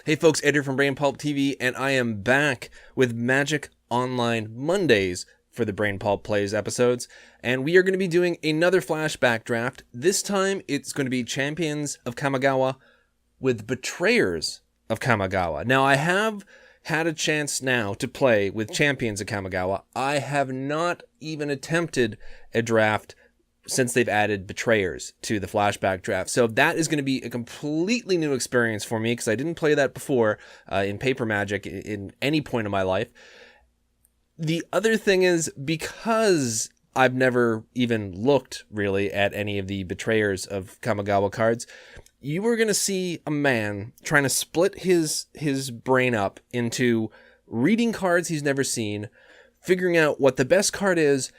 Hey folks, Ed here from Brain Pulp TV, and I am back with Magic Online Mondays for the Brain Pulp Plays episodes, and we are going to be doing another flashback draft. This time, it's going to be Champions of Kamigawa with Betrayers of Kamigawa. Now, I have had a chance now to play with Champions of Kamigawa. I have not even attempted a draft since they've added Betrayers to the flashback draft. So that is going to be a completely new experience for me because I didn't play that before in Paper Magic in any point of my life. The other thing is, because I've never even looked really at any of the Betrayers of Kamigawa cards, you are going to see a man trying to split his brain up into reading cards he's never seen, figuring out what the best card is,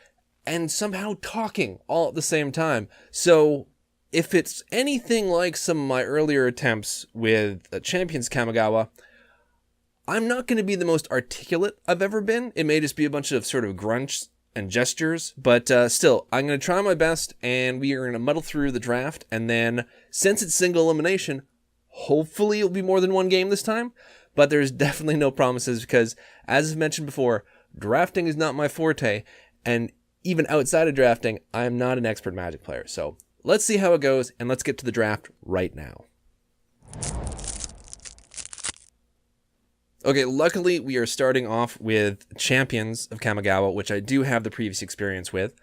and somehow talking all at the same time. So if it's anything like some of my earlier attempts with Champions Kamigawa, I'm not going to be the most articulate I've ever been. It may just be a bunch of sort of grunts and gestures, but still, I'm going to try my best, and we are going to muddle through the draft, and then, since it's single elimination, hopefully it'll be more than one game this time, but there's definitely no promises because, as I've mentioned before, drafting is not my forte, and even outside of drafting, I'm not an expert Magic player. So let's see how it goes, and let's get to the draft right now. Okay, luckily we are starting off with Champions of Kamigawa, which I do have the previous experience with.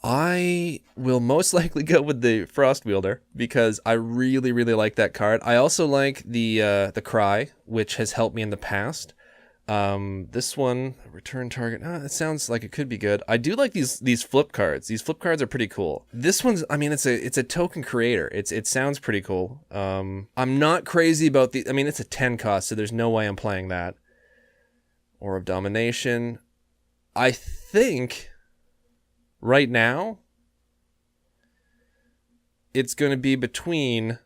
I will most likely go with the Frost Wielder because I really, really like that card. I also like the Cry, which has helped me in the past. This one, return target, it sounds like it could be good. I do like these flip cards. These flip cards are pretty cool. This one's, I mean, it's a token creator. It sounds pretty cool. I'm not crazy about it's a 10 cost, so there's no way I'm playing that. Aura of Domination. I think right now it's going to be between,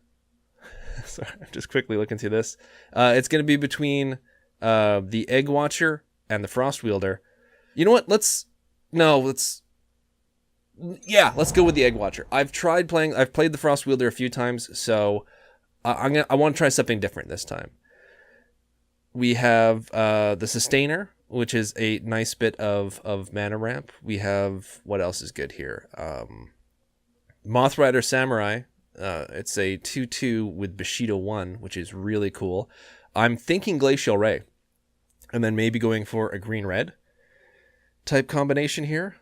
sorry, I'm just quickly looking through this. It's going to be between the Egg Watcher and the Frost Wielder. You know what? Let's go with the Egg Watcher. I've played the Frost Wielder a few times, so I want to try something different this time. We have the Sustainer, which is a nice bit of mana ramp. We have, what else is good here? Moth Rider Samurai. It's a 2/2 with Bushido 1, which is really cool. I'm thinking Glacial Ray, and then maybe going for a green-red type combination here.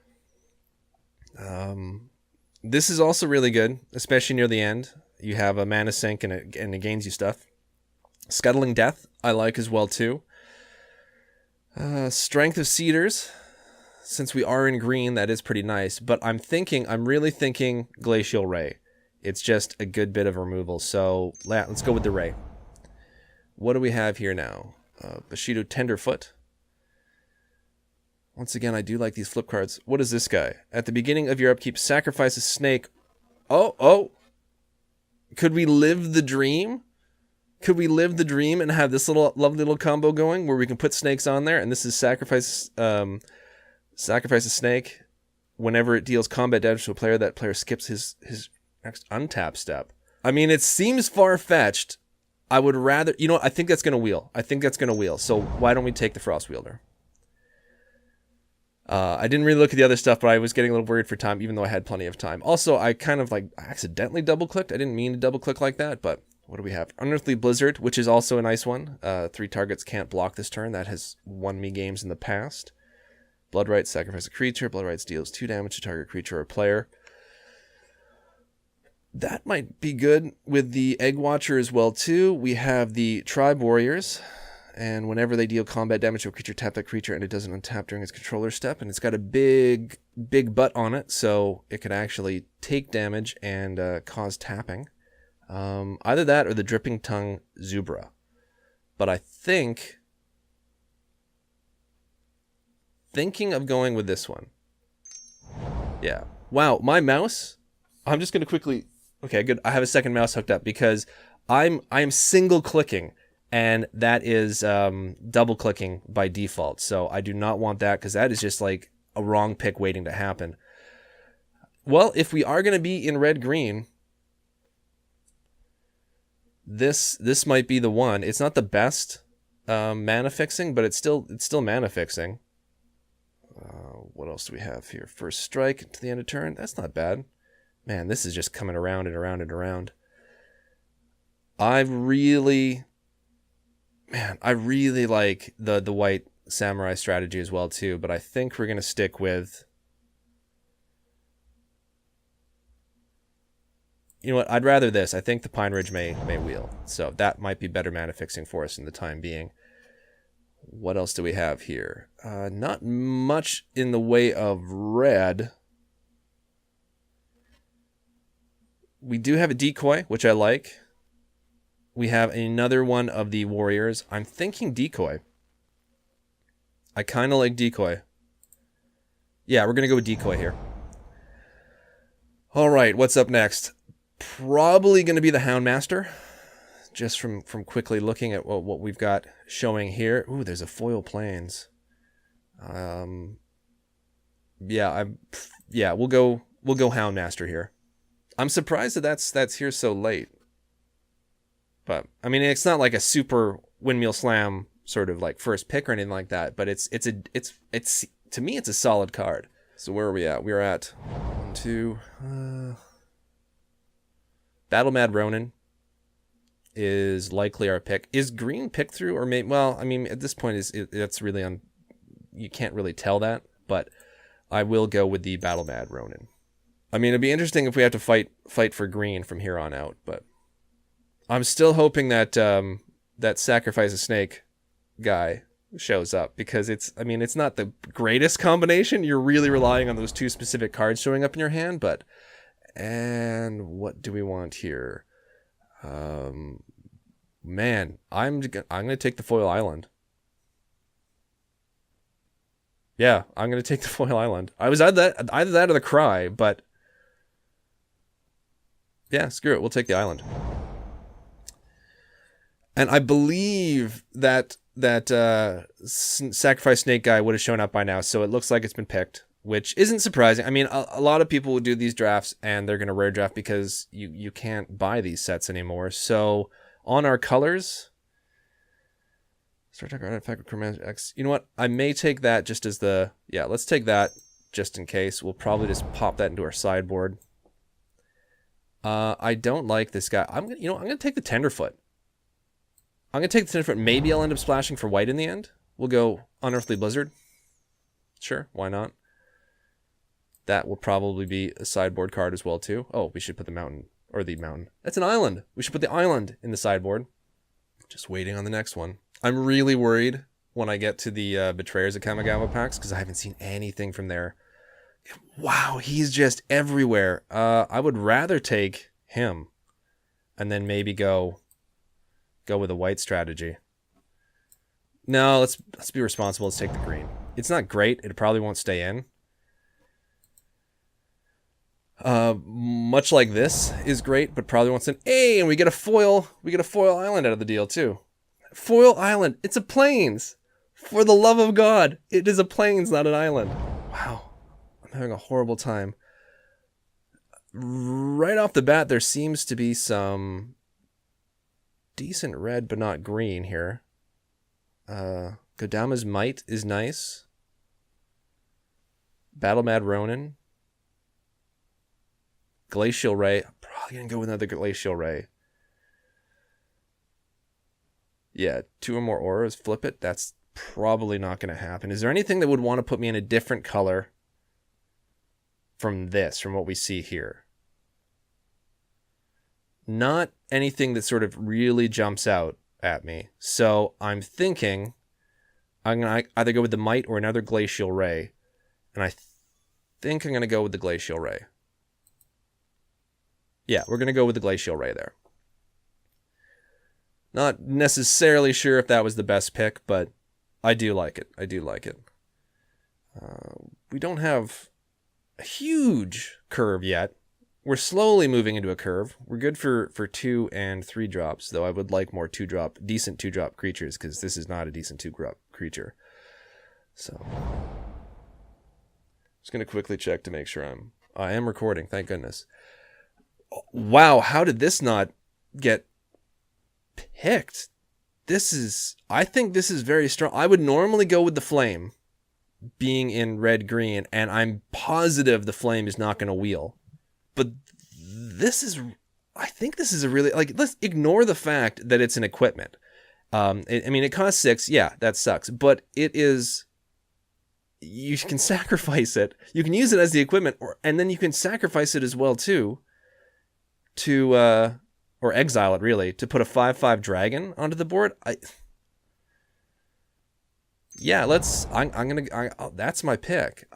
This is also really good, especially near the end. You have a mana sink and it gains you stuff. Scuttling Death I like as well too. Strength of Cedars, since we are in green, that is pretty nice. But I'm really thinking Glacial Ray. It's just a good bit of removal. So let's go with the Ray. What do we have here now? Bushido Tenderfoot. Once again, I do like these flip cards. What is this guy? At the beginning of your upkeep, sacrifice a snake. Oh. Could we live the dream? Could we live the dream and have this lovely little combo going where we can put snakes on there? And this is sacrifice a snake. Whenever it deals combat damage to a player, that player skips his next untap step. I mean, it seems far-fetched. I would rather, I think that's going to wheel. So why don't we take the Frost Wielder? I didn't really look at the other stuff, but I was getting a little worried for time, even though I had plenty of time. Also, I kind of accidentally double-clicked. I didn't mean to double-click like that, but what do we have? Unearthly Blizzard, which is also a nice one. 3 targets can't block this turn. That has won me games in the past. Bloodright, sacrifice a creature. Bloodright deals 2 damage to target creature or player. That might be good with the Egg Watcher as well, too. We have the Tribe Warriors, and whenever they deal combat damage to a creature, tap that creature, and it doesn't untap during its controller's step, and it's got a big butt on it, so it could actually take damage and cause tapping. Either that or the Dripping Tongue Zubra. But I thinking of going with this one. Yeah. Wow, my mouse, I'm just going to quickly... Okay, good. I have a second mouse hooked up because I am single clicking, and that is double clicking by default. So I do not want that because that is just like a wrong pick waiting to happen. Well, if we are going to be in red-green, This might be the one. It's not the best mana fixing, but it's still mana fixing. What else do we have here? First strike to the end of turn. That's not bad. Man, this is just coming around and around and around. I really like the white samurai strategy as well too, but I think we're going to stick with... You know what? I'd rather this. I think the Pine Ridge may wheel. So that might be better mana fixing for us in the time being. What else do we have here? Not much in the way of red. We do have a decoy, which I like. We have another one of the warriors. I'm thinking decoy. I kind of like decoy. Yeah, we're going to go with decoy here. All right, what's up next? Probably going to be the Houndmaster. Just from quickly looking at what we've got showing here. Ooh, there's a foil plains. Yeah, we'll go Houndmaster here. I'm surprised that that's here so late. But I mean, it's not like a super windmill slam sort of like first pick or anything like that, but it's to me it's a solid card. So where are we at? We're at 1, 2 Battle Mad Ronin is likely our pick. Is green pick through or maybe, well, I mean, at this point that's really you can't really tell that, but I will go with the Battle Mad Ronin. I mean, it'd be interesting if we have to fight for green from here on out, but I'm still hoping that that Sacrifice a Snake guy shows up, because it's not the greatest combination. You're really relying on those two specific cards showing up in your hand, but and what do we want here? Man, I'm gonna take the Foil Island. Yeah, I'm gonna take the Foil Island. I was either that or the Cry, but yeah, screw it. We'll take the island. And I believe that Sacrifice Snake guy would have shown up by now, so it looks like it's been picked, which isn't surprising. I mean, a lot of people would do these drafts and they're going to rare draft because you can't buy these sets anymore. So on our colors, Star Trek Artifact with Command X. You know what? I may take that just as let's take that just in case. We'll probably just pop that into our sideboard. I don't like this guy. I'm gonna take the Tenderfoot. I'm going to take the Tenderfoot. Maybe I'll end up splashing for white in the end. We'll go Unearthly Blizzard. Sure, why not? That will probably be a sideboard card as well, too. Oh, we should put the mountain. That's an island. We should put the island in the sideboard. Just waiting on the next one. I'm really worried when I get to the Betrayers of Kamigawa packs, because I haven't seen anything from there. Wow, he's just everywhere. I would rather take him and then maybe go with a white strategy. No, let's be responsible. Let's take the green. It's not great. It probably won't stay in. Much like this is great, but probably won't stay in. Hey, and we get a foil island out of the deal too. Foil island. It's a plains. For the love of God, it is a plains, not an island. Wow, I'm having a horrible time. Right off the bat, there seems to be some decent red, but not green here. Kodama's Might is nice. Battle Mad Ronin. Glacial Ray. I'm probably going to go with another Glacial Ray. Yeah, 2 or more auras. Flip it. That's probably not going to happen. Is there anything that would want to put me in a different color from what we see here? Not anything that sort of really jumps out at me. So I'm thinking I'm going to either go with the Might or another Glacial Ray. And I think I'm going to go with the Glacial Ray. Yeah, we're going to go with the Glacial Ray there. Not necessarily sure if that was the best pick, but I do like it. We don't have a huge curve yet. We're slowly moving into a curve. We're good for 2 and 3 drops, though I would like more decent 2-drop creatures, because this is not a decent 2-drop creature. So, just going to quickly check to make sure I am recording, thank goodness. Wow, how did this not get picked. I think this is very strong. I would normally go with the flame being in red-green, and I'm positive the flame is not going to wheel. But I think this is a really, like, let's ignore the fact that it's an equipment. It costs 6. Yeah, that sucks. But it is, you can sacrifice it. You can use it as the equipment, and then you can sacrifice it as well, too, or exile it, really, to put a 5/5 dragon onto the board. That's my pick.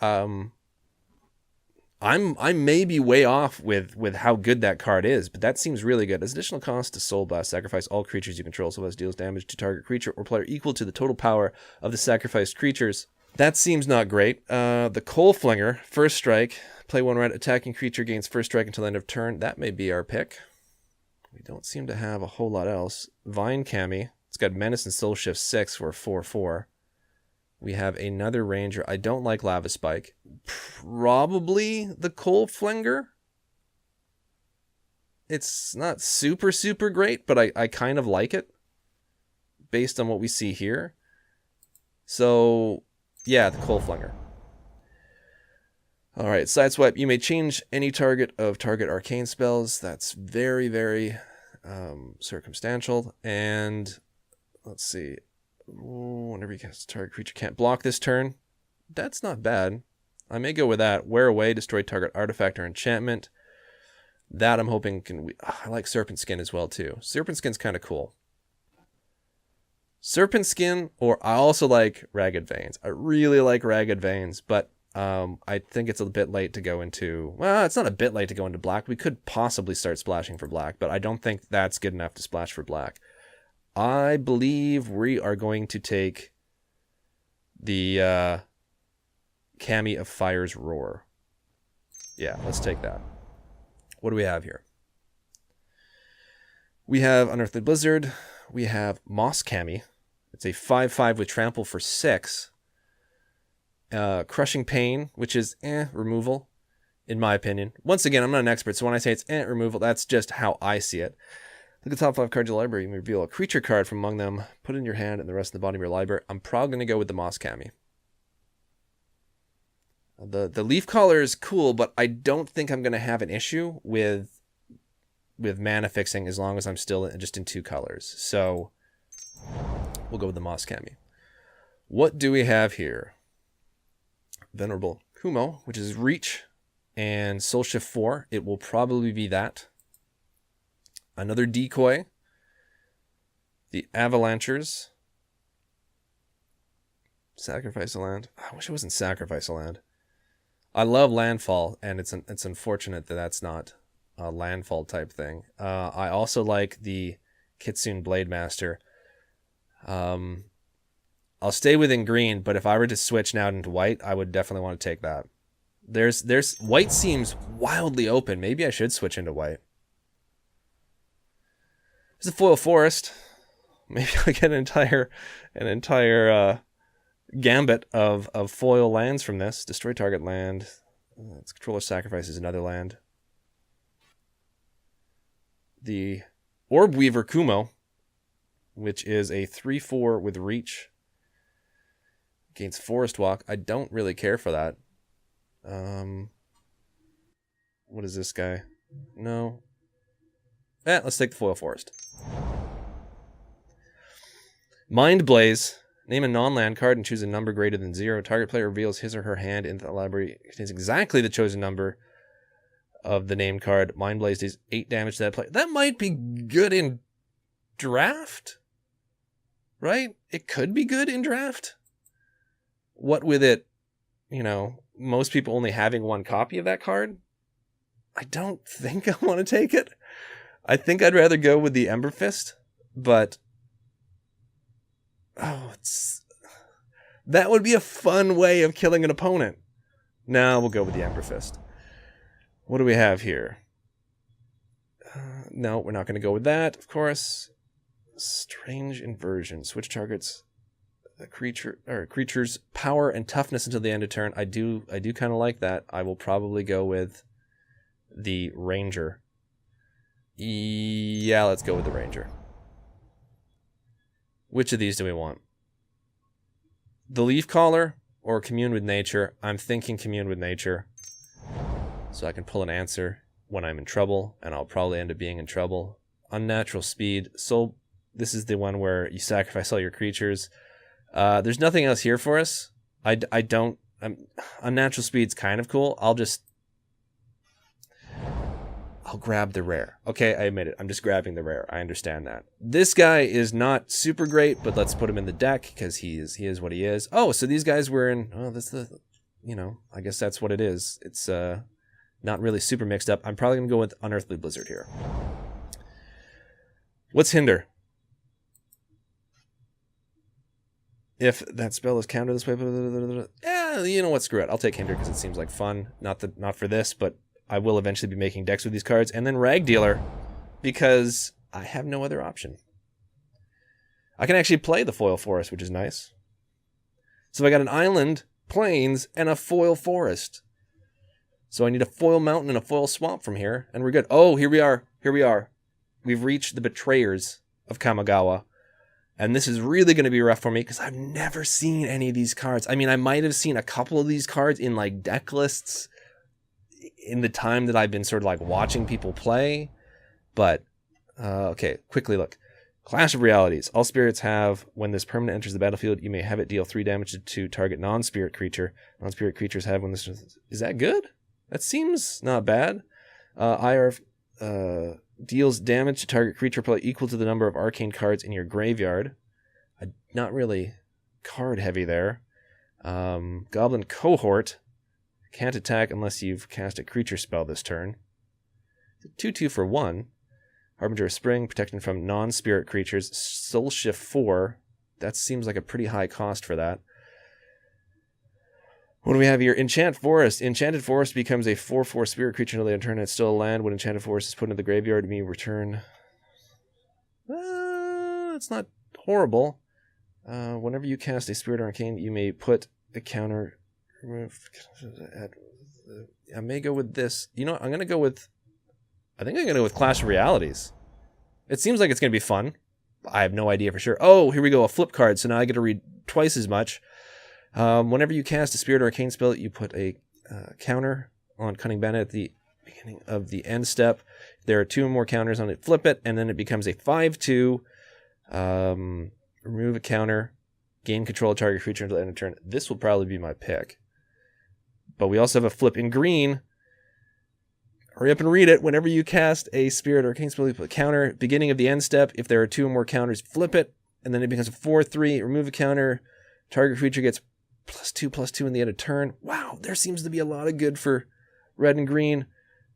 I may be way off with how good that card is, but that seems really good. As additional cost to Soul Blast, sacrifice all creatures you control. Soul Blast deals damage to target creature or player equal to the total power of the sacrificed creatures. That seems not great. The Coal Flinger, first strike, play 1 red, attacking creature gains first strike until end of turn. That may be our pick. We don't seem to have a whole lot else. Vine Kami, it's got Menace and Soul Shift 6 for a 4/4. We have another Ranger. I don't like Lava Spike. Probably the Coal Flinger. It's not super, super great, but I kind of like it based on what we see here. So, yeah, the Coal Flinger. All right, Sideswipe. You may change any target of target arcane spells. That's very, very circumstantial. And let's see. Whenever you cast a target creature can't block this turn. That's not bad. I may go with that. Wear away, destroy target artifact or enchantment. That I'm hoping can... I like Serpent Skin as well, too. Serpent Skin's kind of cool. Serpent Skin, or I also like Ragged Veins. I really like Ragged Veins, but I think it's a bit late to go into... Well, it's not a bit late to go into black. We could possibly start splashing for black, but I don't think that's good enough to splash for black. I believe we are going to take the Kami of Fire's Roar. Yeah, let's take that. What do we have here? We have Unearthly Blizzard. We have Moss Kami. It's a 5/5 with trample for 6. Crushing Pain, which is removal, in my opinion. Once again, I'm not an expert, so when I say it's removal, that's just how I see it. Look at the top 5 cards of your library. You may reveal a creature card from among them, put it in your hand, and the rest of the bottom of your library. I'm probably going to go with the Moss Kami. The Leaf Collar is cool, but I don't think I'm going to have an issue with mana fixing as long as I'm still just in 2 colors. So we'll go with the Moss Kami. What do we have here? Venerable Kumo, which is Reach and Soul Shift 4. It will probably be that. Another Decoy. The Avalanchers. Sacrifice a land. I wish it wasn't Sacrifice a land. I love Landfall, and it's unfortunate that that's not a landfall type thing. I also like the Kitsune Blade Master. I'll stay within green, but if I were to switch now into white, I would definitely want to take that. There's white seems wildly open. Maybe I should switch into white. There's a Foil Forest. Maybe I'll get an entire gambit of foil lands from this. Destroy target land. Its controller sacrifices another land. The Orb Weaver Kumo, which is a 3/4 with reach. Gains Forest Walk. I don't really care for that. What is this guy? No. Let's take the Foil Forest. Mind Blaze. Name a non-land card and choose a number greater than 0. Target player reveals his or her hand into the library. It contains exactly the chosen number of the named card. Mind Blaze does 8 damage to that player. That might be good in draft, right? It could be good in draft. What with it, most people only having 1 copy of that card, I don't think I want to take it. I think I'd rather go with the Ember Fist, but that would be a fun way of killing an opponent. No, we'll go with the Ember Fist. What do we have here? No, we're not going to go with that, of course. Strange Inversion. Switch targets the creature's power and toughness until the end of turn. I do kind of like that. I will probably go with the Ranger. Yeah, let's go with the Ranger. Which of these do we want? The Leaf Caller or Commune with Nature? I'm thinking Commune with Nature. So I can pull an answer when I'm in trouble, and I'll probably end up being in trouble. Unnatural Speed. So this is the one where you sacrifice all your creatures. There's nothing else here for us. Unnatural Speed's kind of cool. I'll grab the rare. Okay, I admit it. I'm just grabbing the rare. I understand that. This guy is not super great, but let's put him in the deck because he is what he is. Oh, so these guys were in... Oh, that's the... I guess that's what it is. It's not really super mixed up. I'm probably going to go with Unearthly Blizzard here. What's Hinder? If that spell is countered this way... Yeah, you know what? Screw it. I'll take Hinder because it seems like fun. Not for this, but... I will eventually be making decks with these cards. And then Rag Dealer, because I have no other option. I can actually play the Foil Forest, which is nice. So I got an island, plains, and a Foil Forest. So I need a Foil Mountain and a Foil Swamp from here, and we're good. Oh, here we are. Here we are. We've reached the Betrayers of Kamigawa. And this is really going to be rough for me, because I've never seen any of these cards. I mean, I might have seen a couple of these cards in, like, deck lists in the time that I've been sort of like watching people play, but okay, quickly look. Clash of Realities. All spirits have, when this permanent enters the battlefield, you may have it deal 3 damage to target non-spirit creature. Non-spirit creatures have when this... Is that good? That seems not bad. IRF deals damage to target creature player equal to the number of arcane cards in your graveyard. Not really card heavy there. Goblin Cohort. Can't attack unless you've cast a creature spell this turn. 2/2 for 1. Harbinger of Spring, protecting from non-spirit creatures. Soul Shift 4. That seems like a pretty high cost for that. What do we have here? Enchant Forest. Enchanted Forest becomes a 4/4 spirit creature until the end of turn. It's still a land. When Enchanted Forest is put into the graveyard, you may return. It's not horrible. Whenever you cast a Spirit Arcane, you may put a counter... I may go with this. You know what? I'm going to go with... I think I'm going to go with Clash of Realities. It seems like it's going to be fun. I have no idea for sure. Oh, here we go. A flip card. So now I get to read twice as much. Whenever you cast a Spirit Arcane spell, you put a counter on Cunning Bandit at the beginning of the end step. There are 2 or more counters on it. Flip it, and then it becomes a 5/2. Remove a counter. Gain control of target creature until the end of turn. This will probably be my pick. But we also have a flip in green. Hurry up and read it. Whenever you cast a Spirit Arcane spell, you put a counter. Beginning of the end step, if there are 2 or more counters, flip it. And then it becomes a 4/3. Remove a counter. Target creature gets +2/+2 in the end of turn. Wow, there seems to be a lot of good for red and green.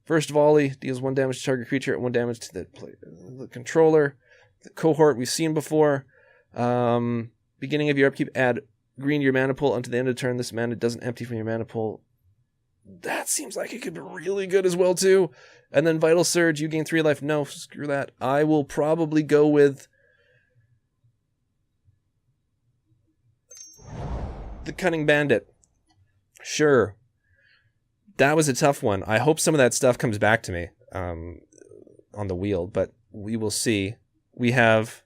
First volley deals 1 damage to target creature and 1 damage to the controller. The Cohort we've seen before. Beginning of your upkeep, add green to your mana pool until the end of the turn. This mana doesn't empty from your mana pool. That seems like it could be really good as well, too. And then Vital Surge, you gain 3 life. No, screw that. I will probably go with the Cunning Bandit. Sure. That was a tough one. I hope some of that stuff comes back to me on the wheel, but we will see. We have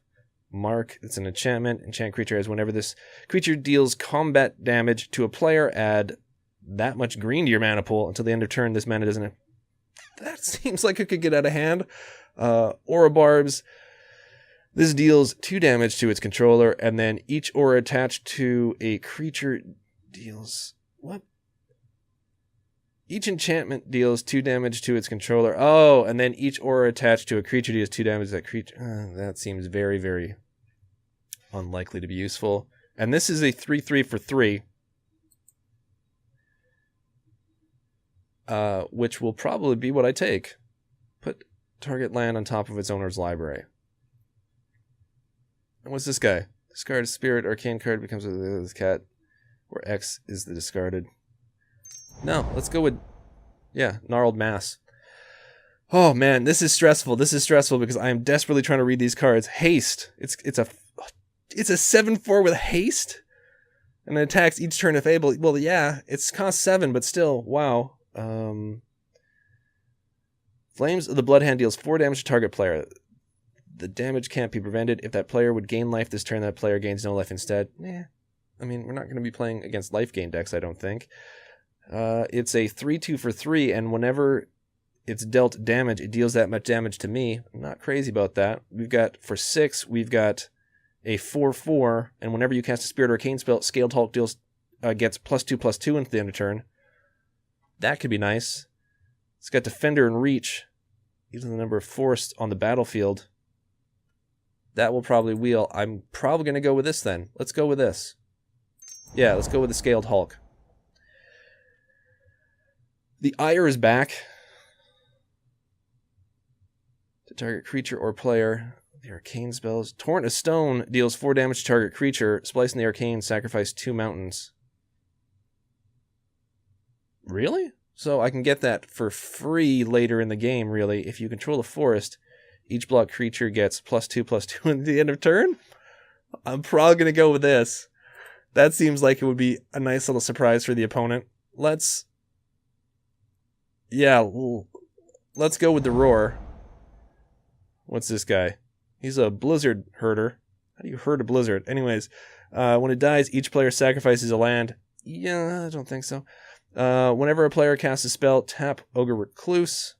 Mark. It's an enchantment. Enchant creature as whenever this creature deals combat damage to a player, add that much green to your mana pool until the end of turn. This mana doesn't... That seems like it could get out of hand. Aura Barbs. This deals 2 damage to its controller, and then each aura attached to a creature deals... What? Each enchantment deals 2 damage to its controller. Oh, and then each aura attached to a creature deals 2 damage to that creature. That seems very, very unlikely to be useful. And this is a 3/3 for 3. Which will probably be what I take. Put target land on top of its owner's library. And what's this guy? Discard a Spirit Arcane card, becomes this cat, where X is the discarded. No, let's go with, Gnarled Mass. Oh man, this is stressful. This is stressful because I am desperately trying to read these cards. Haste. It's a 7/4 with haste, and it attacks each turn if able. Well, yeah, it's cost 7, but still, wow. Flames of the Bloodhand deals 4 damage to target player. The damage can't be prevented. If that player would gain life this turn, that player gains no life instead. I mean, we're not going to be playing against life gain decks, I don't think. It's a 3/2 for 3, and whenever it's dealt damage, it deals that much damage to me. I'm not crazy about that. We've got, for 6, we've got a 4/4, and whenever you cast a Spirit Arcane spell, Scaled Hulk gets +2/+2 into the end of turn. That could be nice. It's got Defender and Reach. Even the number of forests on the battlefield. That will probably wheel. I'm probably going to go with this then. Let's go with this. Yeah, let's go with the Scaled Hulk. The Ire is back. To target creature or player. The arcane spells. Torrent of Stone deals 4 damage to target creature. Splicing the arcane, sacrifice 2 mountains. Really? So I can get that for free later in the game, really. If you control a forest, each block creature gets +2/+2 at the end of turn. I'm probably going to go with this. That seems like it would be a nice little surprise for the opponent. Let's go with the Roar. What's this guy? He's a blizzard herder. How do you herd a blizzard? Anyways, when it dies, each player sacrifices a land. Yeah, I don't think so. Whenever a player casts a spell, tap Ogre Recluse.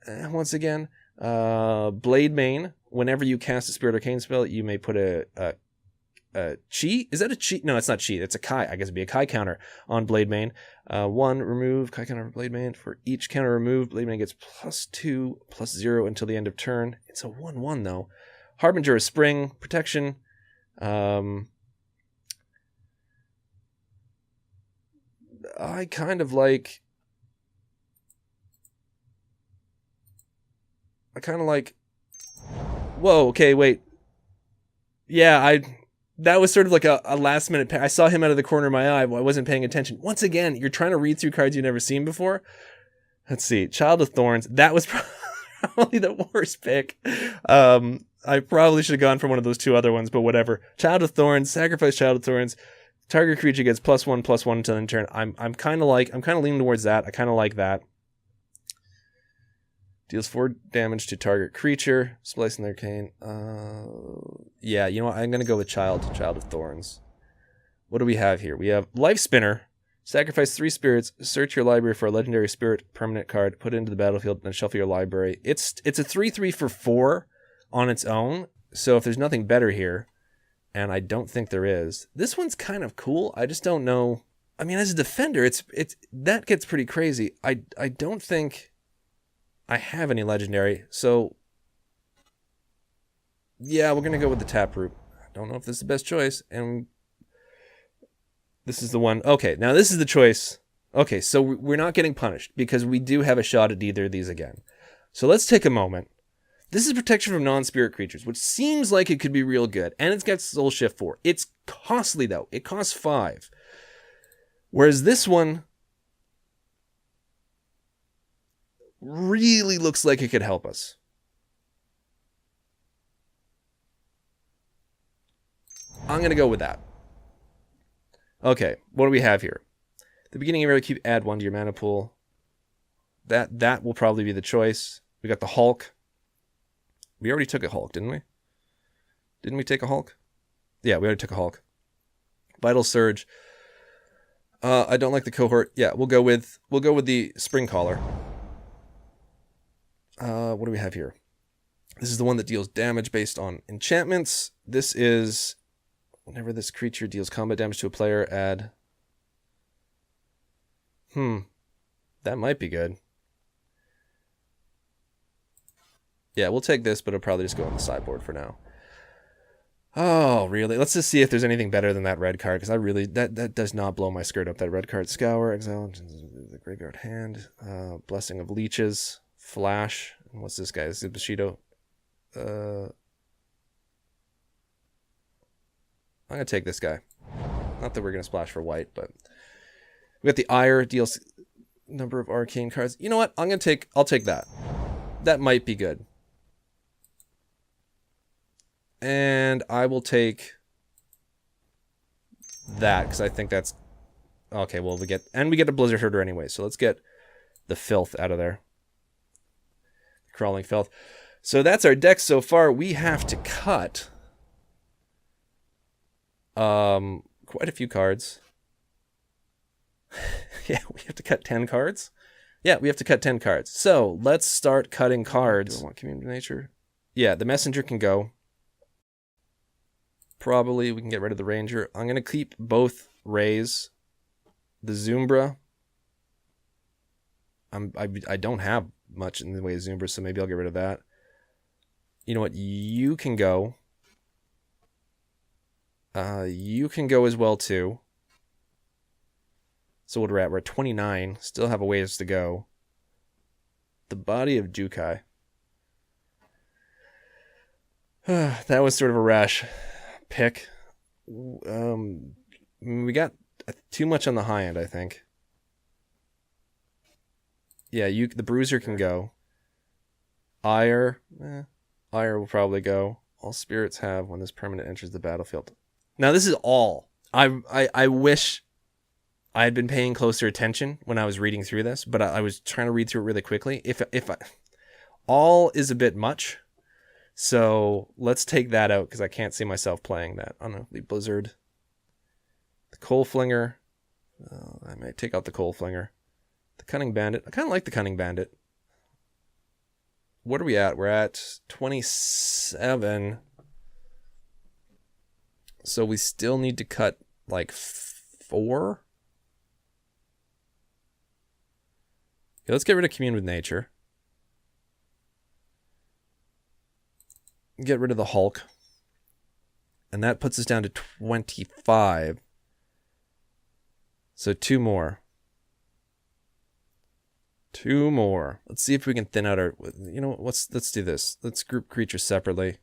Once again, Blade Mane. Whenever you cast a Spirit Arcane spell, you may put a cheat. Is that a cheat? No, it's not cheat. It's a Kai. I guess it'd be a Kai counter on Blade Mane. 1, remove Kai counter for Blade Mane. For each counter removed, Blade Mane gets +2/+0 until the end of turn. It's a 1/1 though. Harbinger of Spring, protection. I kind of like. Whoa, okay, wait. Yeah, that was sort of like a last minute. I saw him out of the corner of my eye. I wasn't paying attention. Once again, you're trying to read through cards you've never seen before. Let's see. Child of Thorns. That was probably the worst pick. I probably should have gone for one of those 2 other ones, but whatever. Child of Thorns. Sacrifice Child of Thorns. Target creature gets +1/+1 until end of turn. I'm kind of leaning towards that. I kind of like that. Deals 4 damage to target creature. Splicing their cane. Yeah, you know what? I'm going to go with Child of Thorns. What do we have here? We have Life Spinner. Sacrifice 3 spirits. Search your library for a legendary spirit permanent card. Put it into the battlefield and shuffle your library. It's a 3/3 for 4 on its own. So if there's nothing better here, and I don't think there is, this one's kind of cool. I just don't know. I mean, as a defender, it's that gets pretty crazy. I don't think I have any legendary, so yeah, we're gonna go with the Taproot. I don't know if this is the best choice, and this is the one. Okay, now this is the choice. Okay, so we're not getting punished because we do have a shot at either of these again. So let's take a moment. This is protection from non-spirit creatures, which seems like it could be real good, and it's got Soul Shift 4. It's costly though. It costs 5, whereas this one really looks like it could help us. I'm going to go with that. Okay, what do we have here? At the beginning of every cube, add 1 to your mana pool. That will probably be the choice. We got the Hulk. We already took a Hulk, didn't we? Didn't we take a Hulk? Yeah, we already took a Hulk. Vital Surge. I don't like the cohort. Yeah, we'll go with the Spring Caller. What do we have here? This is the one that deals damage based on enchantments. This is whenever this creature deals combat damage to a player, add. That might be good. Yeah, we'll take this, but it'll probably just go on the sideboard for now. Oh, really? Let's just see if there's anything better than that red card, because I really that does not blow my skirt up. That red card. Scour, exile the graveyard hand, Blessing of Leeches, Flash. And what's this guy? This is Bushido. I'm gonna take this guy. Not that we're gonna splash for white, but we got the Ire, deals number of arcane cards. You know what? I'll take that. That might be good. And I will take that because I think that's okay. Well, we get a Blizzard Herder anyway, so let's get the filth out of there. Crawling filth. So that's our deck so far. We have to cut quite a few cards. Yeah, we have to cut 10 cards. Yeah, we have to cut 10 cards. So let's start cutting cards. Do I want Community of Nature? Yeah, the Messenger can go. Probably we can get rid of the Ranger. I'm going to keep both Rays. The Zumbra. I don't have much in the way of Zumbra, so maybe I'll get rid of that. You know what? You can go. You can go as well, too. So what we're at? We're at 29. Still have a ways to go. The Body of Jukai. That was sort of a rash pick. We got too much on the high end, I think. Yeah, the Bruiser can go. Ire. Ire will probably go. All spirits have when this permanent enters the battlefield. Now, this is all. I wish I had been paying closer attention when I was reading through this, but I was trying to read through it really quickly. All is a bit much, so let's take that out because I can't see myself playing that. I don't know, the Blizzard, the Coal Flinger. I might take out the Coal Flinger. The Cunning Bandit. I kind of like the Cunning Bandit. What are we at? We're at 27. So we still need to cut like 4. Okay, let's get rid of Commune with Nature. Get rid of the Hulk. And that puts us down to 25. So 2 more. 2 more. Let's see if we can thin out our... You know, let's do this. Let's group creatures separately.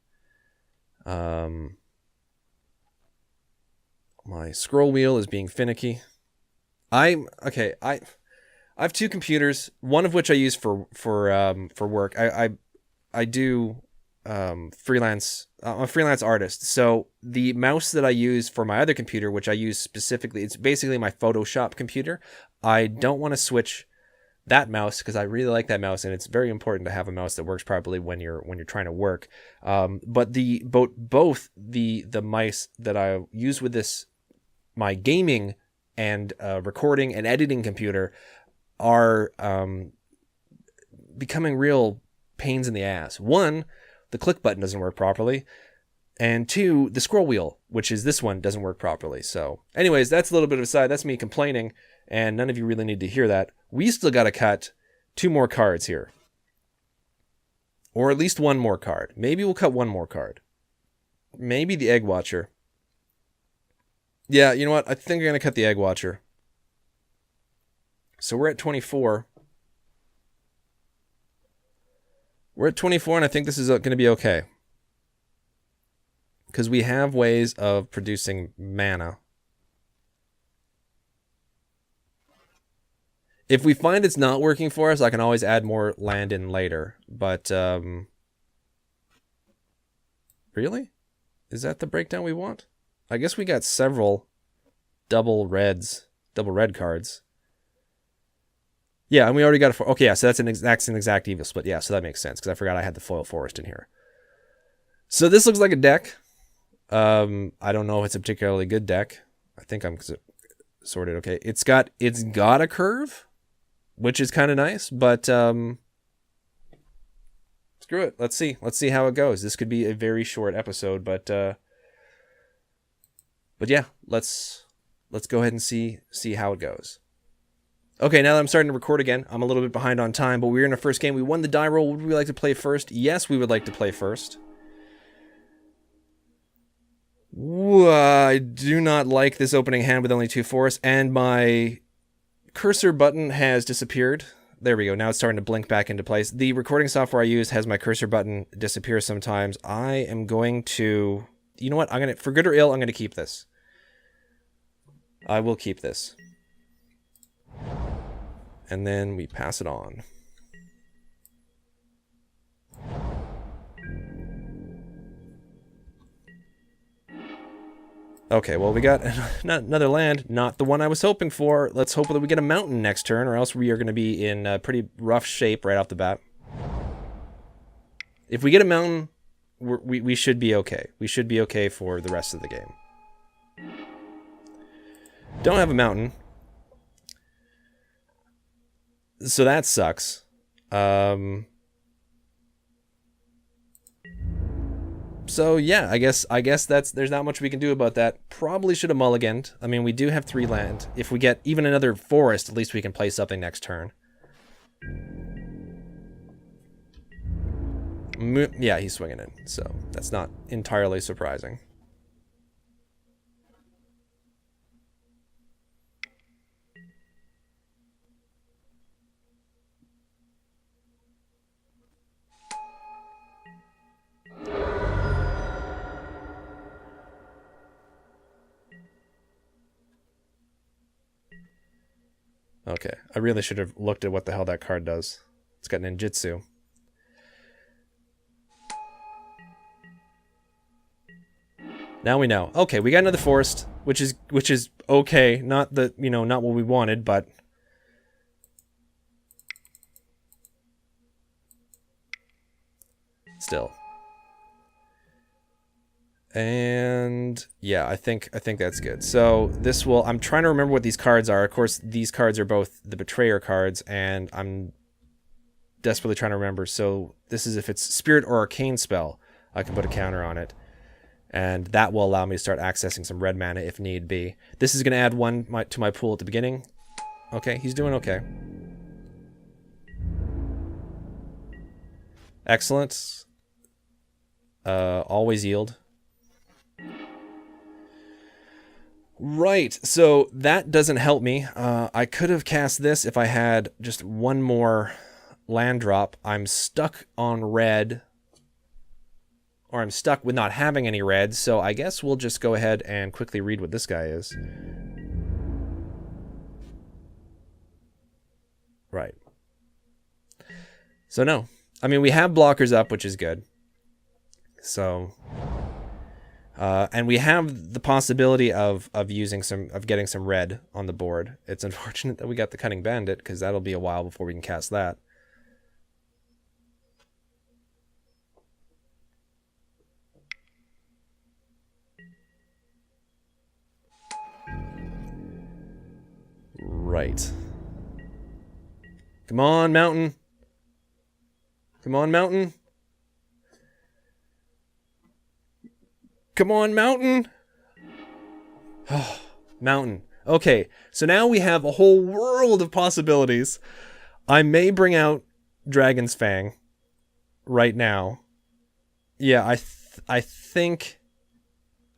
My scroll wheel is being finicky. I have 2 computers, one of which I use for work. I do freelance. I'm a freelance artist, so the mouse that I use for my other computer, which I use specifically, it's basically my Photoshop computer. I don't want to switch that mouse because I really like that mouse, and it's very important to have a mouse that works properly when you're trying to work. But both the mice that I use with this, my gaming and recording and editing computer, are becoming real pains in the ass. 1, the click button doesn't work properly, and 2, the scroll wheel, which is this one, doesn't work properly. So anyways, that's a little bit of a side. That's me complaining, and none of you really need to hear that. We still got to cut 2 more cards here, or at least 1 more card. Maybe we'll cut 1 more card. Maybe the Egg Watcher. Yeah, you know what? I think I'm going to cut the Egg Watcher. So we're at 24. We're at 24, and I think this is going to be okay. Because we have ways of producing mana. If we find it's not working for us, I can always add more land in later. But, really? Is that the breakdown we want? I guess we got several double red cards. Yeah, and we already got a... Okay, yeah, so that's an exact evil split. Yeah, so that makes sense, because I forgot I had the foil forest in here. So this looks like a deck. I don't know if it's a particularly good deck. I think I'm sorted okay. It's got a curve, which is kind of nice, but screw it. Let's see how it goes. This could be a very short episode, but yeah, let's go ahead and see how it goes. Okay, now that I'm starting to record again, I'm a little bit behind on time, but we're in our first game. We won the die roll. Would we like to play first? Yes, we would like to play first. I do not like this opening hand with only 2 forests, and my cursor button has disappeared. There we go. Now it's starting to blink back into place. The recording software I use has my cursor button disappear sometimes. I am going to... You know what? For good or ill, I'm going to keep this. I will keep this. And then we pass it on. Okay, well, we got another land, not the one I was hoping for. Let's hope that we get a mountain next turn, or else we are going to be in pretty rough shape right off the bat. If we get a mountain, we should be okay. We should be okay for the rest of the game. Don't have a mountain. So that sucks. So yeah, I guess there's not much we can do about that. Probably should have mulliganed. I mean, we do have 3 land. If we get even another forest, at least we can play something next turn. Yeah, he's swinging it, so that's not entirely surprising. Okay, I really should have looked at what the hell that card does. It's got ninjutsu. Now we know. Okay, we got another forest, which is okay. Not the, not what we wanted, but still. And yeah, I think that's good. So this will, I'm trying to remember what these cards are. Of course, these cards are both the Betrayer cards, and I'm desperately trying to remember. So this is if it's Spirit or Arcane Spell, I can put a counter on it. And that will allow me to start accessing some red mana if need be. This is going to add 1 to my pool at the beginning. Okay, he's doing okay. Excellent. Always yield. Right, so that doesn't help me. I could have cast this if I had just 1 more land drop. I'm stuck on red. Or I'm stuck with not having any red, so I guess we'll just go ahead and quickly read what this guy is. Right. So no. I mean, we have blockers up, which is good. So... and we have the possibility of getting some red on the board. It's unfortunate that we got the Cunning Bandit, because that'll be a while before we can cast that. Right. Come on, mountain. Come on, mountain. Come on, mountain. Oh, mountain. Okay, so now we have a whole world of possibilities. I may bring out Dragon's Fang right now. Yeah, I think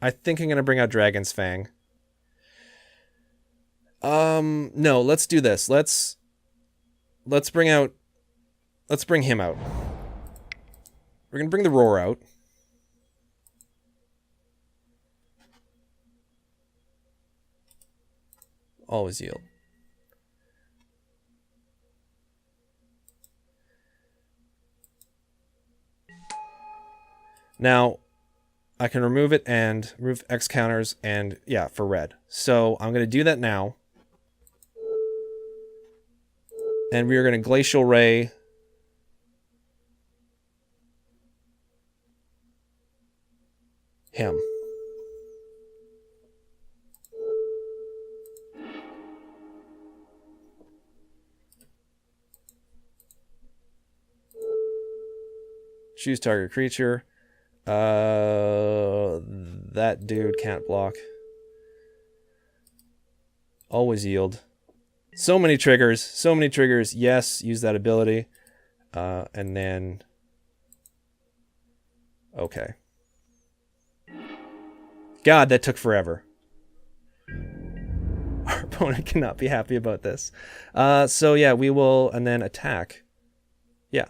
I'm gonna bring out Dragon's Fang. No, let's do this. Let's bring him out. We're gonna bring the Roar out. Always yield. Now, I can remove it and remove X counters and, yeah, for red. So I'm going to do that now. And we are going to Glacial Ray him. Choose target creature. That dude can't block. Always yield. So many triggers. So many triggers. Yes, use that ability. And then... Okay. God, that took forever. Our opponent cannot be happy about this. So yeah, we will... And then attack. Yeah.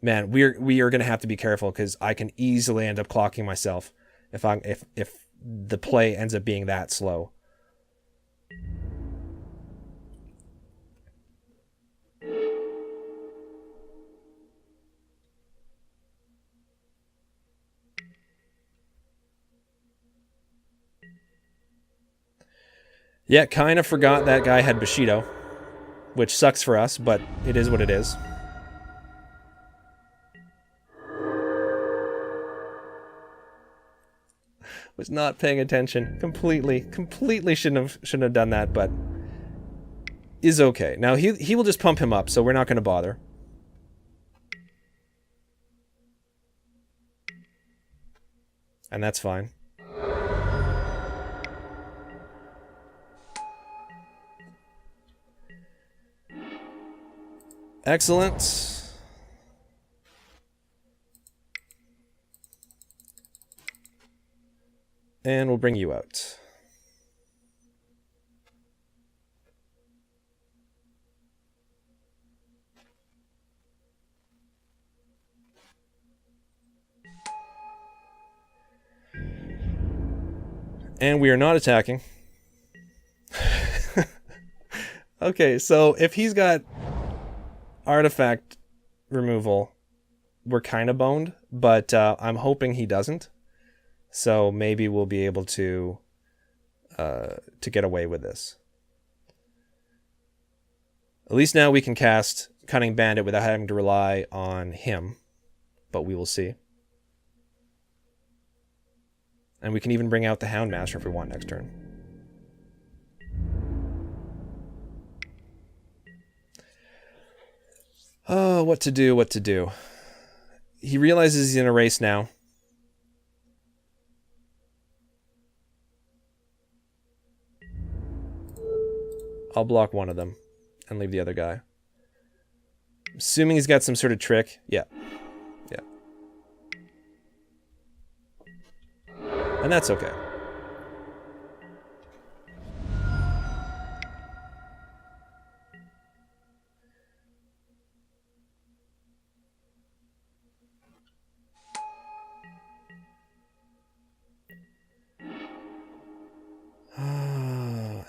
Man, we are going to have to be careful, because I can easily end up clocking myself if the play ends up being that slow. Yeah, kind of forgot that guy had Bushido. which sucks for us, but it is what it is. Was not paying attention. Completely shouldn't have done that, but is okay. Now he will just pump him up, so we're not going to bother. And that's fine. Excellent. And we'll bring you out. And we are not attacking. Okay, so if he's got artifact removal, we're kind of boned, but I'm hoping he doesn't. So maybe we'll be able to get away with this. At least now we can cast Cunning Bandit without having to rely on him, but we will see. And we can even bring out the Houndmaster if we want next turn. Oh, what to do, what to do. He realizes he's in a race now. I'll block one of them and leave the other guy. Assuming he's got some sort of trick. Yeah. Yeah. And that's okay.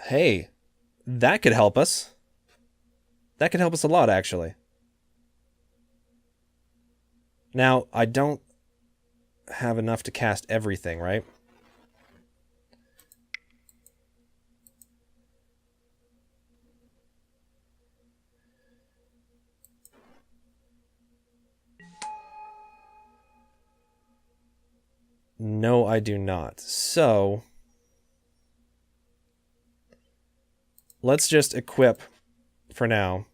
Hey, that could help us. That could help us a lot, actually. Now, I don't have enough to cast everything, right? No, I do not. So, let's just equip for now.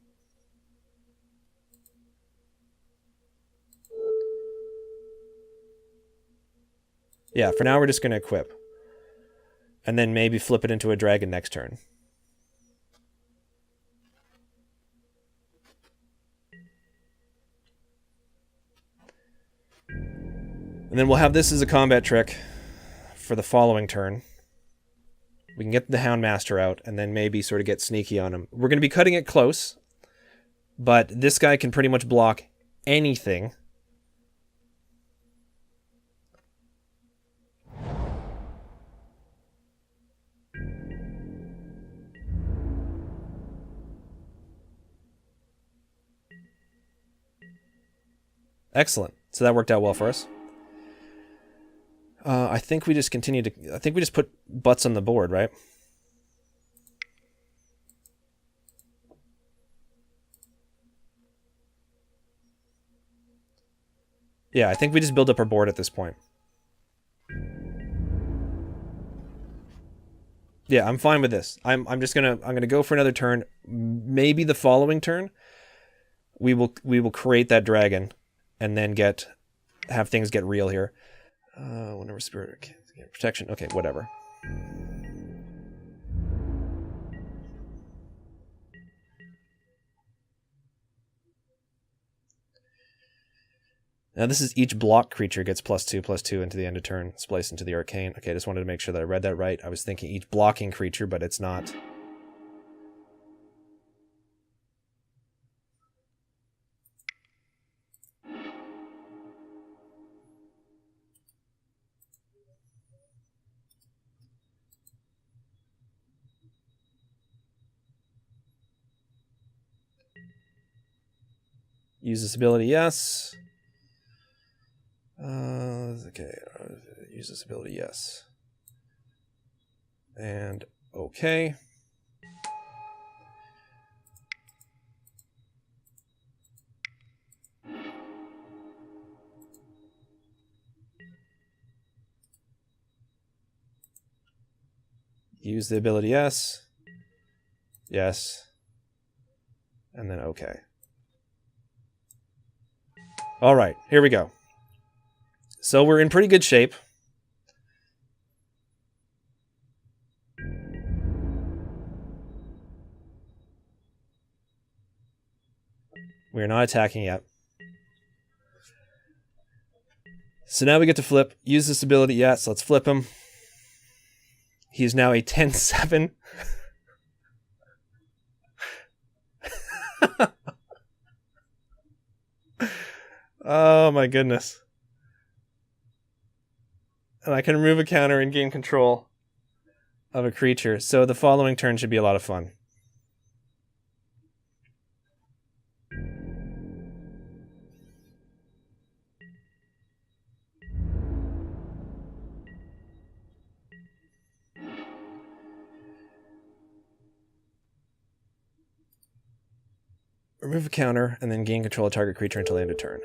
Yeah, for now we're just going to equip. And then maybe flip it into a dragon next turn. And then we'll have this as a combat trick for the following turn. We can get the Houndmaster out and then maybe sort of get sneaky on him. We're going to be cutting it close, but this guy can pretty much block anything. Excellent. So that worked out well for us. I think we just continue to... I think we just put butts on the board, right? Yeah, I think we just build up our board at this point. Yeah, I'm fine with this. I'm gonna go for another turn. Maybe the following turn, we will create that dragon, and then have things get real here. Whenever spirit protection. Okay, whatever. Now this is each block creature gets +2/+2 into the end of turn, spliced into the arcane. Okay, I just wanted to make sure that I read that right. I was thinking each blocking creature, but it's not. Use this ability, yes. Okay, use this ability, yes. And okay. Use the ability yes. Yes. And then okay. All right, here we go. So we're in pretty good shape. We're not attacking yet. So now we get to flip. Use this ability. Yes, let's flip him. He's now a 10-7. Oh my goodness. And I can remove a counter and gain control of a creature. So the following turn should be a lot of fun. Remove a counter and then gain control of target creature until the end of turn.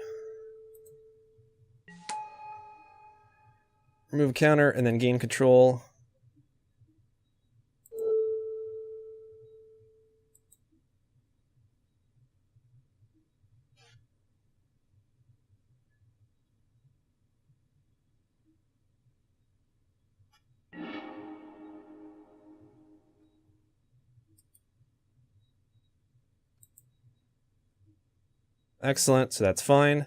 Remove a counter and then gain control. Excellent, so that's fine.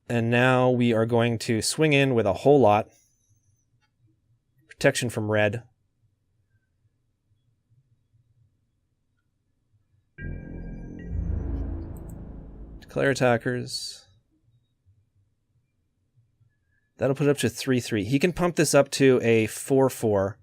And now we are going to swing in with a whole lot. Protection from red. Declare attackers. That'll put it up to 3/3. He can pump this up to a 4/4.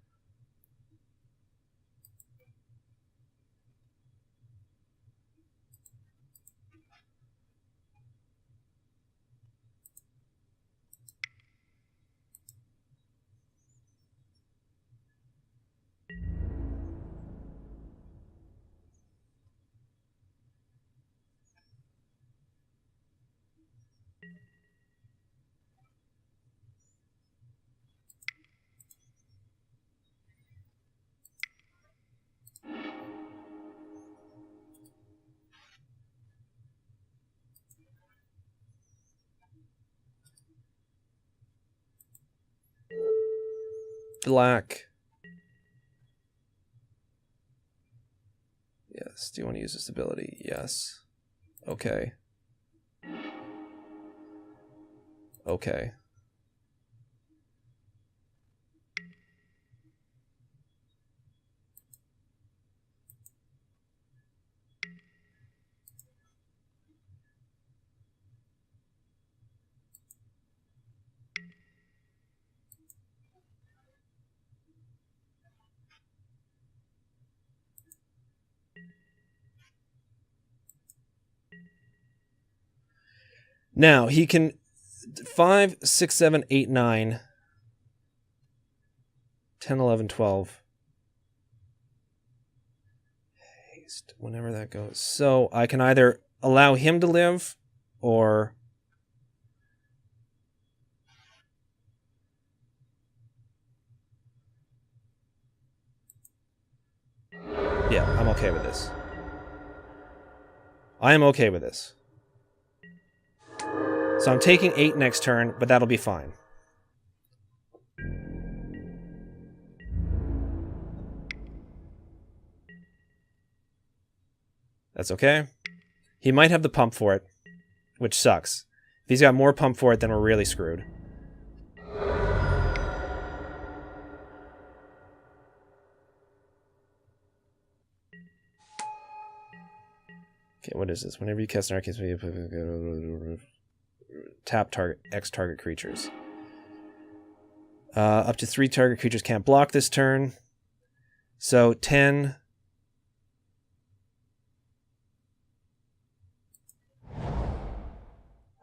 Black. Yes. Do you want to use this ability? Yes. Okay. Okay. Now, he can 5, 6, 7, 8, 9, 10, 11, 12. Haste, whenever that goes. So I can either allow him to live or... Yeah, I'm okay with this. I am okay with this. So I'm taking 8 next turn, but that'll be fine. That's okay. He might have the pump for it, which sucks. If he's got more pump for it, then we're really screwed. Okay, what is this? Whenever you cast an arcane, tap target X target creatures. Up to 3 target creatures can't block this turn. So 10.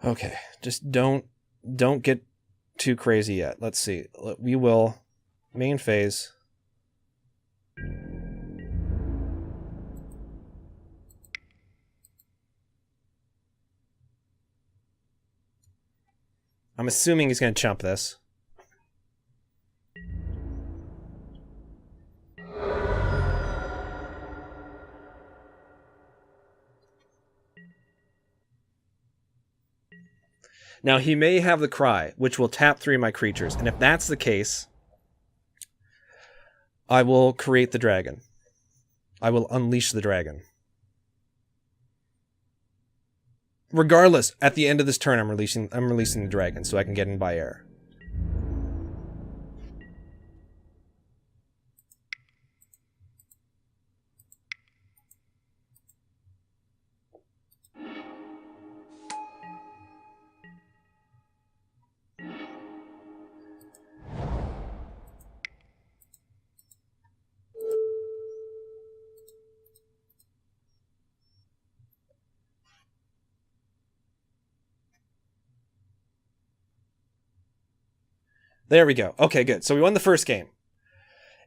Okay, just don't get too crazy yet. Let's see. We will main phase. I'm assuming he's going to chump this. Now, he may have the Cry, which will tap 3 of my creatures. And if that's the case, I will create the dragon. I will unleash the dragon. Regardless, at the end of this turn, I'm releasing the dragon so I can get in by air. There we go. Okay, good. So we won the first game.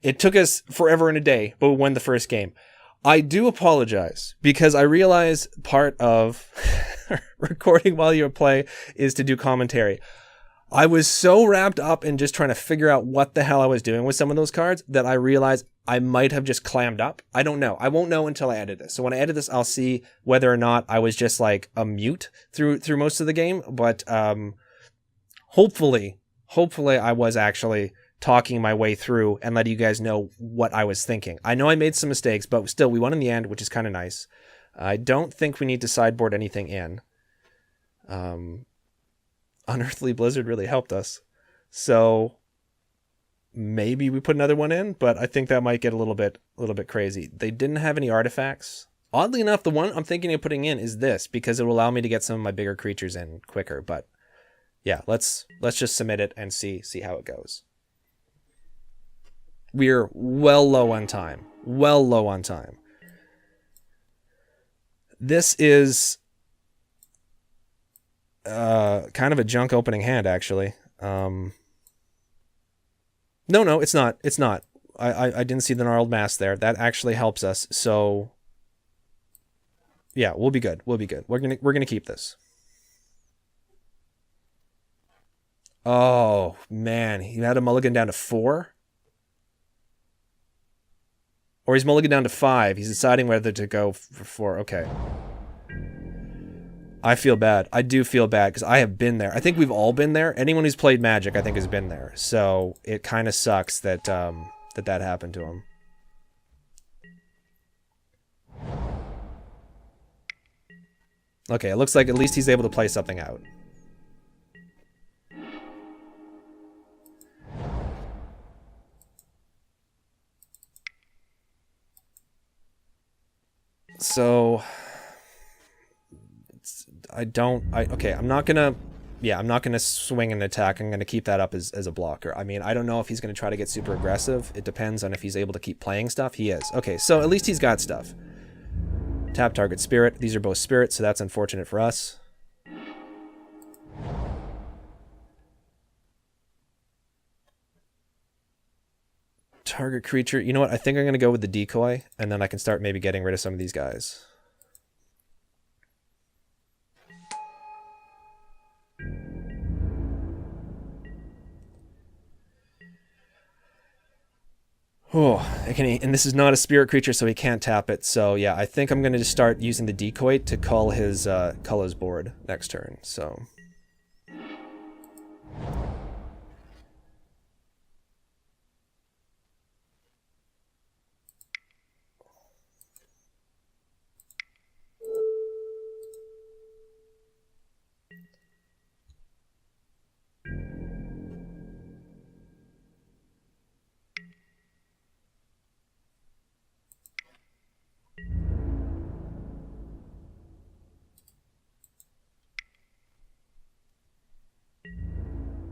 It took us forever and a day, but we won the first game. I do apologize because I realize part of recording while you play is to do commentary. I was so wrapped up in just trying to figure out what the hell I was doing with some of those cards that I realized I might have just clammed up. I don't know. I won't know until I edit this. So when I edit this, I'll see whether or not I was just like a mute through most of the game. But hopefully I was actually talking my way through and letting you guys know what I was thinking. I know I made some mistakes, but still, we won in the end, which is kind of nice. I don't think we need to sideboard anything in. Unearthly Blizzard really helped us. So maybe we put another one in, but I think that might get a little bit crazy. They didn't have any artifacts. Oddly enough, the one I'm thinking of putting in is this because it will allow me to get some of my bigger creatures in quicker, but yeah, let's just submit it and see how it goes. We're well low on time. This is kind of a junk opening hand, actually. No, it's not. I didn't see the gnarled mass there. That actually helps us. So yeah, we'll be good. We're gonna keep this. Oh, man. He had a mulligan down to 4? Or he's mulligan down to 5. He's deciding whether to go for 4. Okay. I feel bad. I do feel bad because I have been there. I think we've all been there. Anyone who's played Magic, I think, has been there. So it kind of sucks that that happened to him. Okay, it looks like at least he's able to play something out. So okay, I'm not gonna swing and attack. I'm gonna keep that up as a blocker. I mean, I don't know if he's gonna try to get super aggressive. It depends on if he's able to keep playing stuff. He is. Okay, so at least he's got stuff. Tap target spirit. These are both spirits, so that's unfortunate for us. Target creature. You know what? I think I'm going to go with the decoy, and then I can start maybe getting rid of some of these guys. Oh, and this is not a spirit creature, so he can't tap it. So yeah, I think I'm going to just start using the decoy to call his board next turn. So.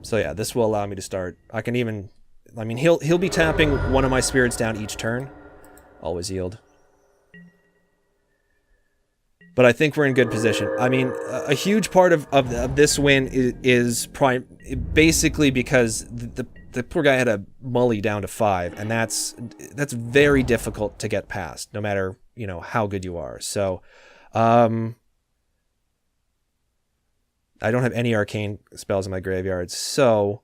So yeah, this will allow me to start. I mean, he'll be tapping one of my spirits down each turn. Always yield. But I think we're in good position. I mean, a huge part of this win is basically because the poor guy had a mully down to 5, and that's very difficult to get past, no matter, you know, how good you are. So, I don't have any arcane spells in my graveyard, so...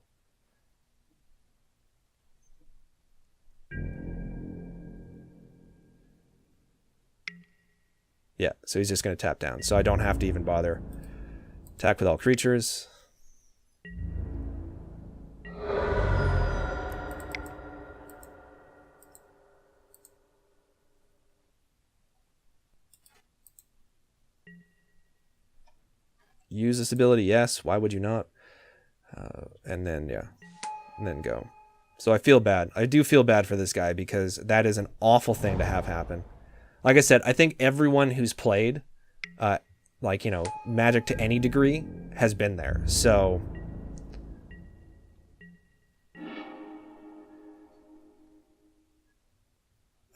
Yeah, so he's just going to tap down. So I don't have to even bother. Attack with all creatures. Use this ability, yes. Why would you not? And then, yeah. And then go. So I feel bad. I do feel bad for this guy because that is an awful thing to have happen. Like I said, I think everyone who's played, like, you know, Magic to any degree has been there. So...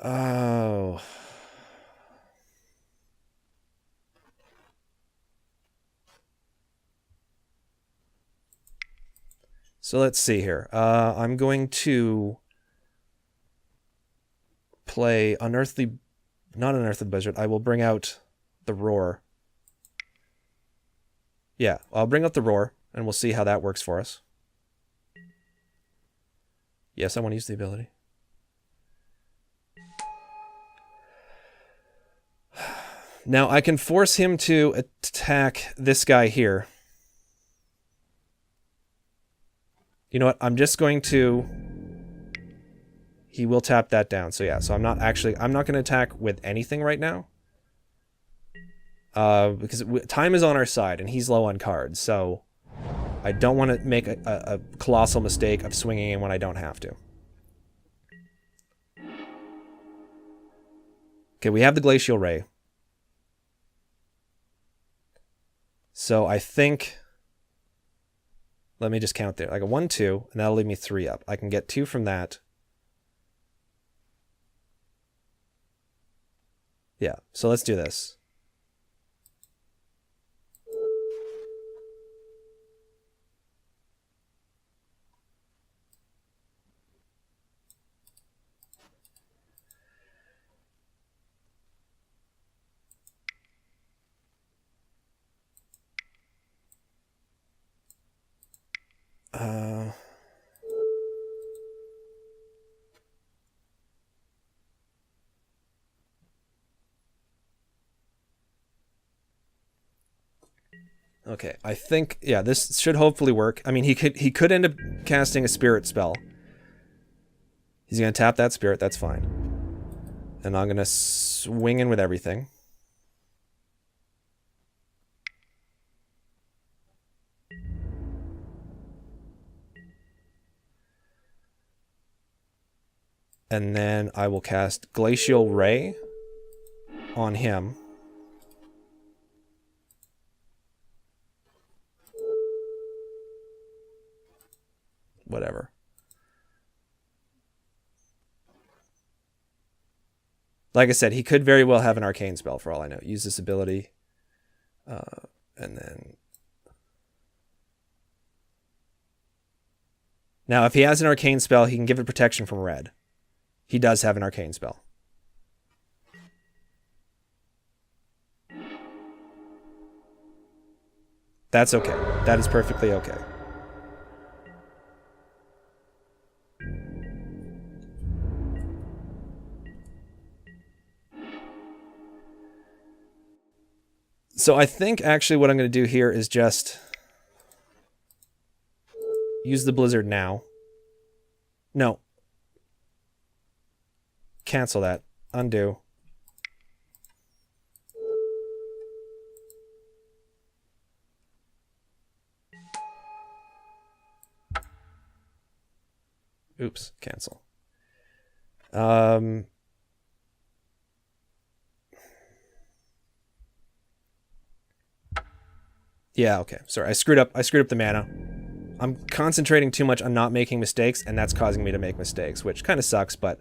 Oh... So let's see here. I'm going to play Unearthly... Not Unearthly Blizzard. I will bring out the Roar. Yeah, I'll bring out the Roar, and we'll see how that works for us. Yes, I want to use the ability. Now, I can force him to attack this guy here. You know what? I'm just going to... He will tap that down. So yeah, so I'm not going to attack with anything right now. Because time is on our side, and he's low on cards. So I don't want to make a colossal mistake of swinging in when I don't have to. Okay, we have the Glacial Ray. So I think... Let me just count there. I got 1, 2, and that'll leave me 3 up. I can get 2 from that. Yeah, so let's do this. Okay, I think, yeah, this should hopefully work. I mean, he could end up casting a spirit spell. He's going to tap that spirit, that's fine. And I'm going to swing in with everything. And then I will cast Glacial Ray on him. Whatever. Like I said, he could very well have an arcane spell for all I know. Use this ability. And then... Now, if he has an arcane spell, he can give it protection from red. He does have an arcane spell. That's okay. That is perfectly okay. So I think actually what I'm going to do here is just use the Blizzard now. No. Cancel that. Undo. Oops, cancel. Yeah, okay. Sorry, I screwed up the mana. I'm concentrating too much on not making mistakes, and that's causing me to make mistakes, which kind of sucks, but...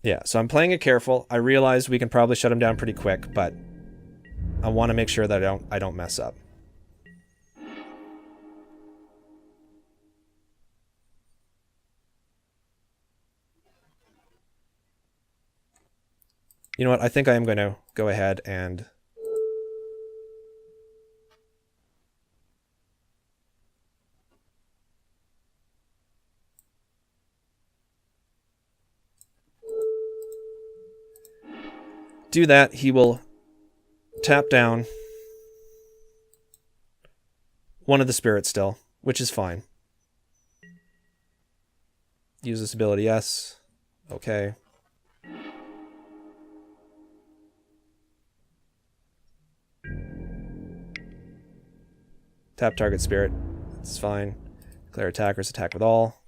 Yeah, so I'm playing it careful. I realize we can probably shut him down pretty quick, but I want to make sure that I don't mess up. You know what? I think I am going to go ahead and... do that. He will tap down one of the spirits still, which is fine. Use this ability, yes. Okay. Tap target spirit. It's fine. Declare attackers attack with all.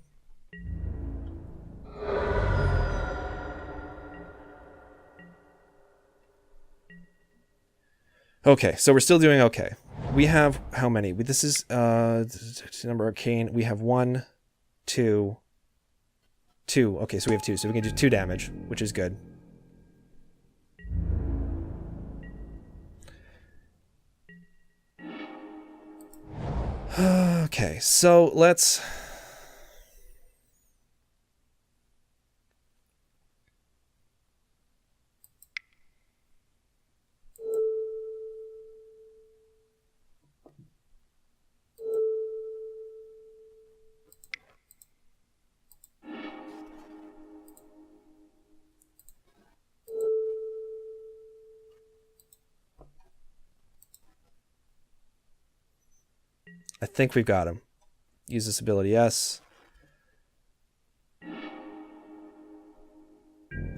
Okay, so we're still doing okay. We have how many? This is number arcane. We have 1, 2, 2. Okay, so we have 2. So we can do 2 damage, which is good. Okay, so let's... I think we've got him. Use this ability, yes.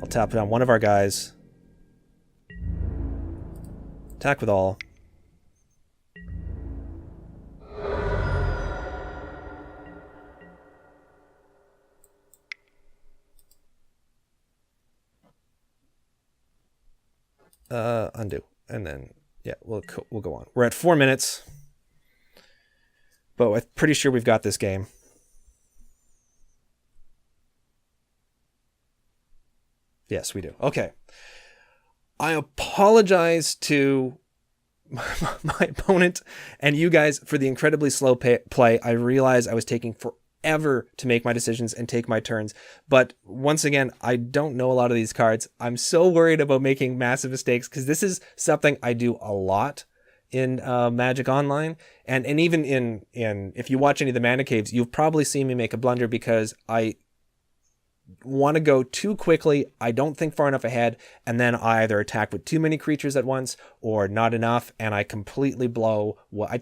I'll tap it on one of our guys. Attack with all. Undo. And then, yeah, we'll go on. We're at 4 minutes. But I'm pretty sure we've got this game. Yes, we do. Okay. I apologize to my opponent and you guys for the incredibly slow play. I realized I was taking forever to make my decisions and take my turns. But once again, I don't know a lot of these cards. I'm so worried about making massive mistakes because this is something I do a lot in Magic Online, and even in if you watch any of the Mana Caves, you've probably seen me make a blunder because I want to go too quickly. I don't think far enough ahead, and then I either attack with too many creatures at once or not enough, and I completely blow.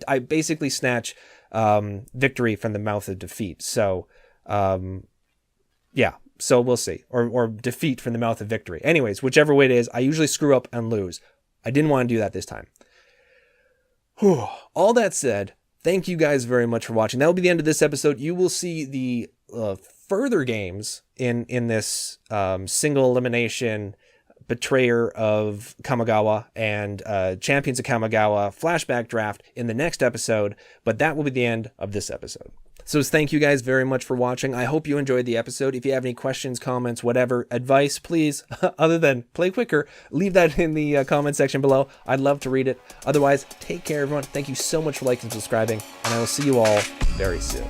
I basically snatch victory from the mouth of defeat. So, yeah. So we'll see, or defeat from the mouth of victory. Anyways, whichever way it is, I usually screw up and lose. I didn't want to do that this time. Whew. All that said, thank you guys very much for watching. That will be the end of this episode. You will see the further games in this single elimination Betrayer of Kamigawa and Champions of Kamigawa Flashback Draft in the next episode, but that will be the end of this episode. So thank you guys very much for watching. I hope you enjoyed the episode. If you have any questions, comments, whatever, advice, please, other than play quicker, leave that in the comment section below. I'd love to read it. Otherwise, take care, everyone. Thank you so much for liking and subscribing, and I will see you all very soon.